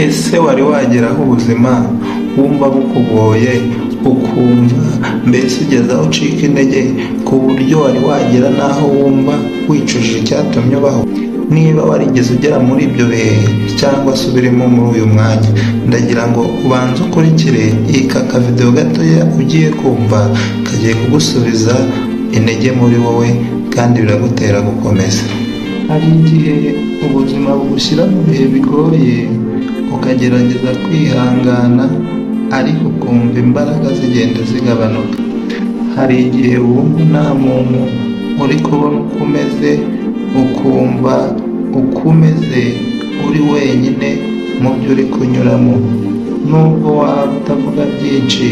Ese wari wageraho ubuzima wumva bukugoye ukumva mbese ugeze aho ucika intege ku buryo wari wagera n'aho wumva wicujije icyatumye ubaho? Niba warigeze ugera muri ibyo bihe cyangwa se ubirimo muri uyu mwanya, ndagira ngo ubanze ukurikire aka video gatoya ugiye kumva kagiye kugusubiza intege muri wowe kandi biragutera gukomeza. Hari igihe ubuzima bugushyira mu bihe bigoye ukagerageza kwihangana ariko ukumva imbaraga zigenda zigabanuka. Hari igihe wumva nta muntu uri kubona uko umeze, ukumva uko umeze uri wenyine mu byo uri kunyuramo. Nubwo waba utavuga byinshi,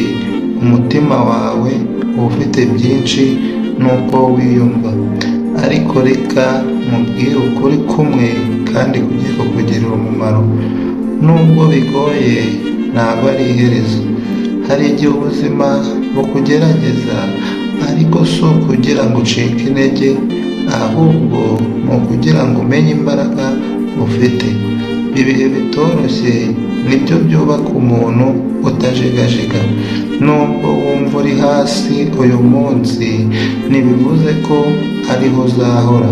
umutima wawe uba ufite byinshi nuko wiyumva. Ariko reka mubwire ukuri kumwe kandi kugiye kukugirira umumaro. Nubwo bigoye ntabwo ari iherezo. Hari igihe ubuzima bukugerageza ariko si ukugira ngo ucike intege, ahubwo ni ukugira ngo umenye imbaraga ufite. Ibihe bitoroshye nibyo byubaka umuntu utajegajega. Nubwo wumva uri hasi uyu munsi, ntibivuze ko ariho uzahora.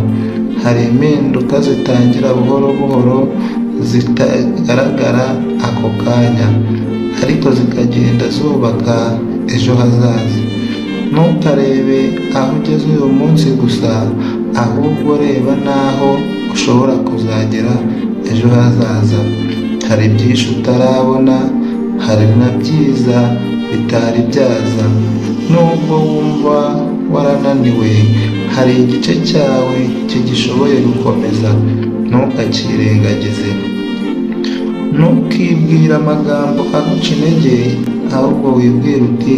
Hari impinduka zitangira buhoro buhoro, zitagaragara ako kanya, ariko zikagenda zubaka ejo hazaza. Ntukarebe aho ugeze uyu munsi gusa, ahubwo reba n'aho ushobora kuzagera ejo hazaza. Hari byinshi utarabona, hari na byiza bitari byaza. Nubwo wumva warananiwe, hari igice cyawe kigishoboye gukomeza, ntukakirengagize. Ntukibwire amagambo aguca intege, ahubwo wibwire uti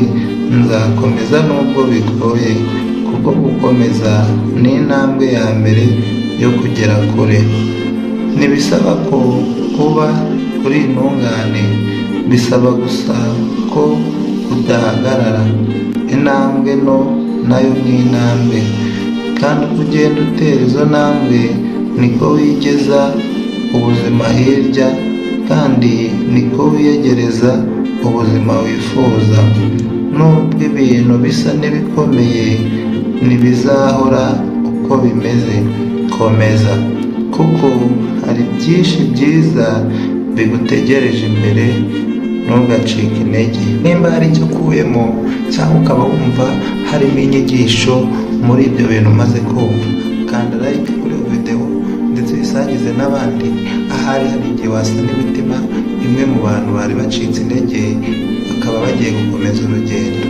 nzakomeza nubwo bigoye, kuko gukomeza ni intambwe ya mbere yo kugera kure. Ntibisaba ko uba uri intungane, bisaba gusa ko udahagarara. Intambwe nto nayo ni intambwe, kandi uko ugenda utera izo ntambwe niko wigeza ubuzima hirya, kandi niko wiyegereza ubuzima wifuza. Nubwo ibintu bisa n'ibikomeye, ntibizahora uko bimeze. Komeza, kuko hari byinshi byiza bigutegereje imbere. Ntugacike intege. Nimba hari icyo ukuyemo cyangwa ukaba wumva harimo inyigisho muri ibyo bintu umaze kumva, kanda like kuri iyo video ndetse uyisangize n'abandi. Ahari hari igihe wasa n'imitima imwe mu bantu bari bacitse intege bakaba bagiye gukomeza urugendo.